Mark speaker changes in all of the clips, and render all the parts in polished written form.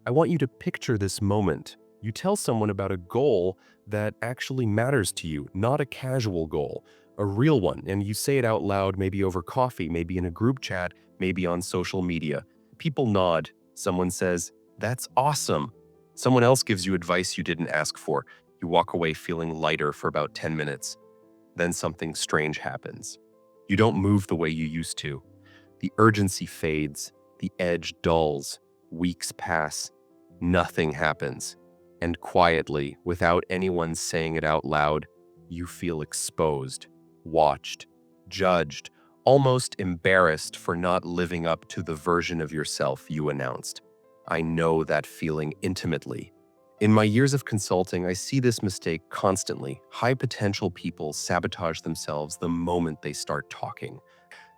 Speaker 1: I want you to picture this moment. You tell someone about a goal that actually matters to you, not a casual goal, a real one, and you say it out loud, maybe over coffee, maybe in a group chat, maybe on social media. People nod. Someone says, "That's awesome." Someone else gives you advice you didn't ask for. You walk away feeling lighter for about 10 minutes. Then something strange happens. You don't move the way you used to. The urgency fades, the edge dulls, weeks pass, nothing happens. And quietly, without anyone saying it out loud, you feel exposed, watched, judged, almost embarrassed for not living up to the version of yourself you announced. I know that feeling intimately. In my years of consulting, I see this mistake constantly. High potential people sabotage themselves the moment they start talking.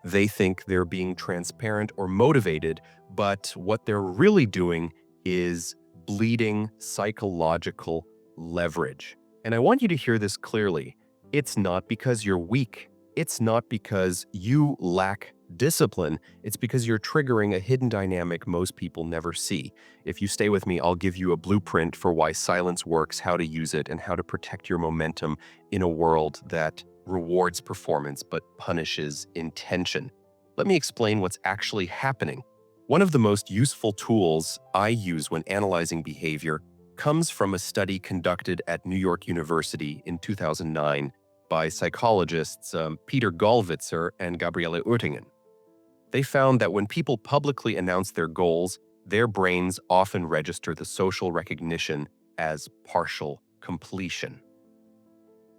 Speaker 1: They think they're being transparent or motivated, but what they're really doing is bleeding psychological leverage. And I want you to hear this clearly. It's not because you're weak. It's not because you lack discipline. It's because you're triggering a hidden dynamic most people never see. If you stay with me, I'll give you a blueprint for why silence works, how to use it, and how to protect your momentum in a world that rewards performance but punishes intention. Let me explain what's actually happening. One of the most useful tools I use when analyzing behavior comes from a study conducted at New York University in 2009 by psychologists Peter Gollwitzer and Gabriele Oettingen. They found that when people publicly announce their goals, their brains often register the social recognition as partial completion.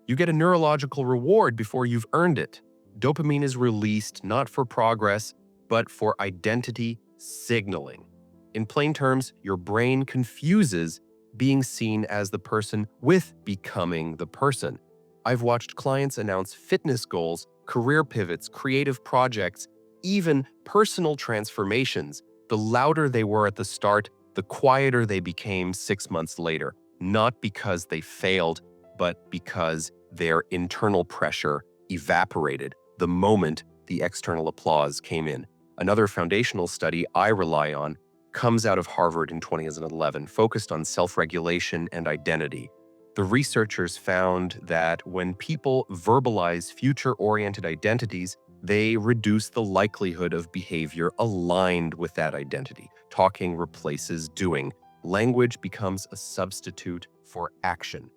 Speaker 1: You get a neurological reward before you've earned it. Dopamine is released not for progress, but for identity signaling. In plain terms, your brain confuses being seen as the person with becoming the person. I've watched clients announce fitness goals, career pivots, creative projects, even personal transformations. The louder they were at the start, the quieter they became 6 months later, not because they failed, but because their internal pressure evaporated the moment the external applause came in. Another foundational study I rely on comes out of Harvard in 2011, focused on self-regulation and identity. The researchers found that when people verbalize future-oriented identities, they reduce the likelihood of behavior aligned with that identity. Talking replaces doing. Language becomes a substitute for action.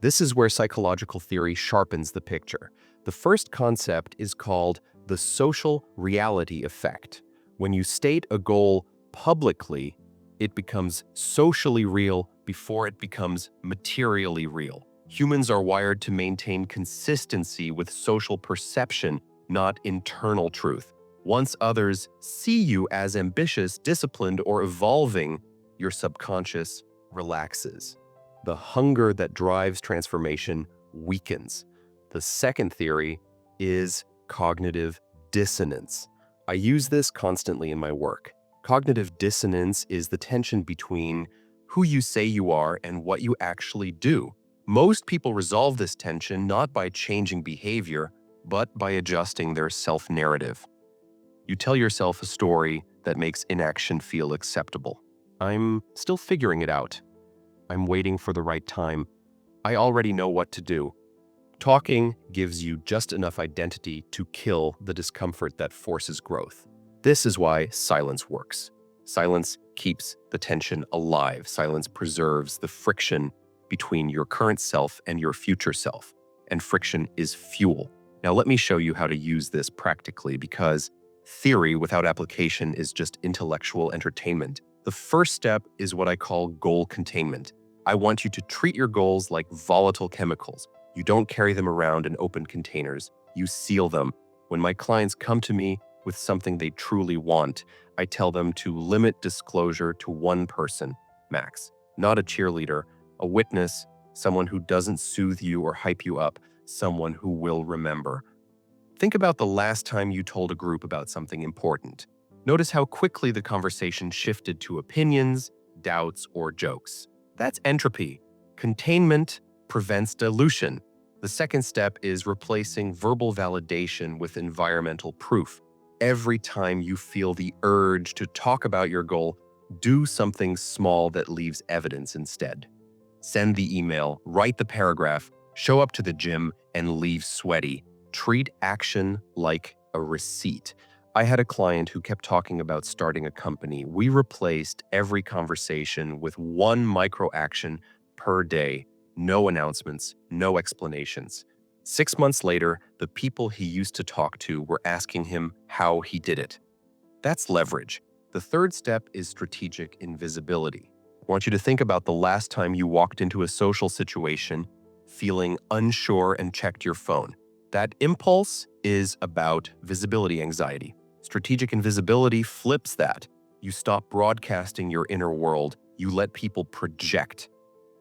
Speaker 1: This is where psychological theory sharpens the picture. The first concept is called the social reality effect. When you state a goal publicly, it becomes socially real before it becomes materially real. Humans are wired to maintain consistency with social perception, not internal truth. Once others see you as ambitious, disciplined, or evolving, your subconscious relaxes. The hunger that drives transformation weakens. The second theory is cognitive dissonance. I use this constantly in my work. Cognitive dissonance is the tension between who you say you are and what you actually do. Most people resolve this tension not by changing behavior, but by adjusting their self-narrative. You tell yourself a story that makes inaction feel acceptable. I'm still figuring it out. I'm waiting for the right time. I already know what to do. Talking gives you just enough identity to kill the discomfort that forces growth. This is why silence works. Silence keeps the tension alive. Silence preserves the friction between your current self and your future self. And friction is fuel. Now let me show you how to use this practically, because theory without application is just intellectual entertainment. The first step is what I call goal containment. I want you to treat your goals like volatile chemicals. You don't carry them around in open containers. You seal them. When my clients come to me with something they truly want, I tell them to limit disclosure to one person, max. Not a cheerleader, a witness, someone who doesn't soothe you or hype you up, someone who will remember. Think about the last time you told a group about something important. Notice how quickly the conversation shifted to opinions, doubts, or jokes. That's entropy. Containment prevents dilution. The second step is replacing verbal validation with environmental proof. Every time you feel the urge to talk about your goal, Do something small that leaves evidence instead. Send the email, write the paragraph, show up to the gym, and leave sweaty. Treat action like a receipt. I had a client who kept talking about starting a company. We replaced every conversation with one micro action per day. No announcements, no explanations. 6 months later, the people he used to talk to were asking him how he did it. That's leverage. The third step is strategic invisibility. I want you to think about the last time you walked into a social situation feeling unsure and checked your phone. That impulse is about visibility anxiety. Strategic invisibility flips that. You stop broadcasting your inner world. You let people project.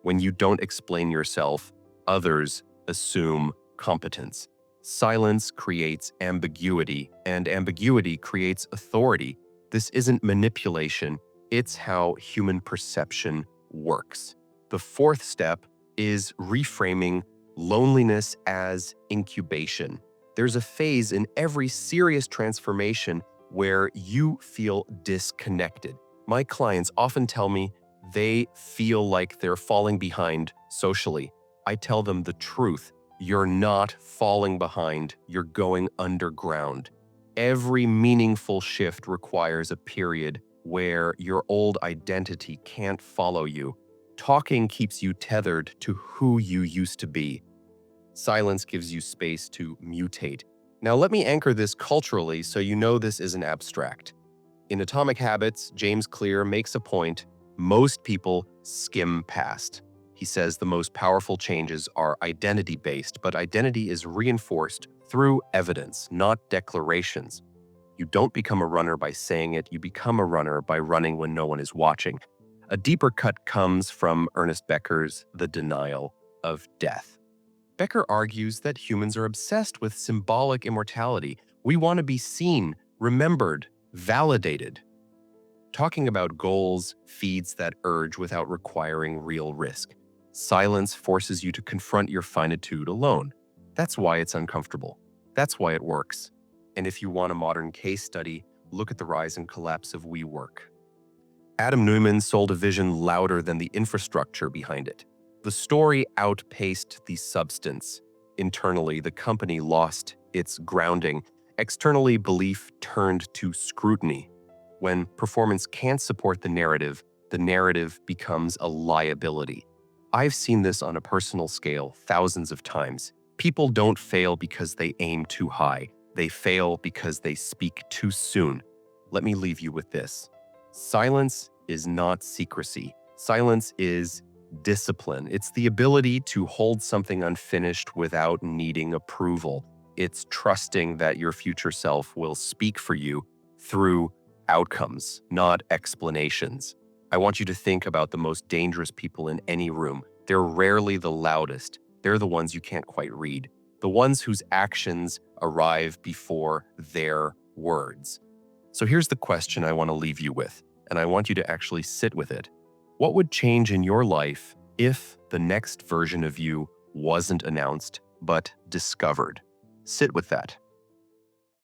Speaker 1: When you don't explain yourself, others assume competence. Silence creates ambiguity, and ambiguity creates authority. This isn't manipulation, it's how human perception works. The fourth step is reframing loneliness as incubation. There's a phase in every serious transformation where you feel disconnected. My clients often tell me they feel like they're falling behind socially. I tell them the truth. You're not falling behind, you're going underground. Every meaningful shift requires a period where your old identity can't follow you. Talking keeps you tethered to who you used to be. Silence gives you space to mutate. Now let me anchor this culturally so you know this isn't abstract. In Atomic Habits, James Clear makes a point: most people skim past. He says the most powerful changes are identity-based, but identity is reinforced through evidence, not declarations. You don't become a runner by saying it, you become a runner by running when no one is watching. A deeper cut comes from Ernest Becker's The Denial of Death. Becker argues that humans are obsessed with symbolic immortality. We want to be seen, remembered, validated. Talking about goals feeds that urge without requiring real risk. Silence forces you to confront your finitude alone. That's why it's uncomfortable. That's why it works. And if you want a modern case study, look at the rise and collapse of WeWork. Adam Neumann sold a vision louder than the infrastructure behind it. The story outpaced the substance. Internally, the company lost its grounding. Externally, belief turned to scrutiny. When performance can't support the narrative becomes a liability. I've seen this on a personal scale thousands of times. People don't fail because they aim too high. They fail because they speak too soon. Let me leave you with this. Silence is not secrecy. Silence is discipline. It's the ability to hold something unfinished without needing approval. It's trusting that your future self will speak for you through outcomes, not explanations. I want you to think about the most dangerous people in any room. They're rarely the loudest. They're the ones you can't quite read. The ones whose actions arrive before their words. So here's the question I want to leave you with, and I want you to actually sit with it. What would change in your life if the next version of you wasn't announced, but discovered? Sit with that.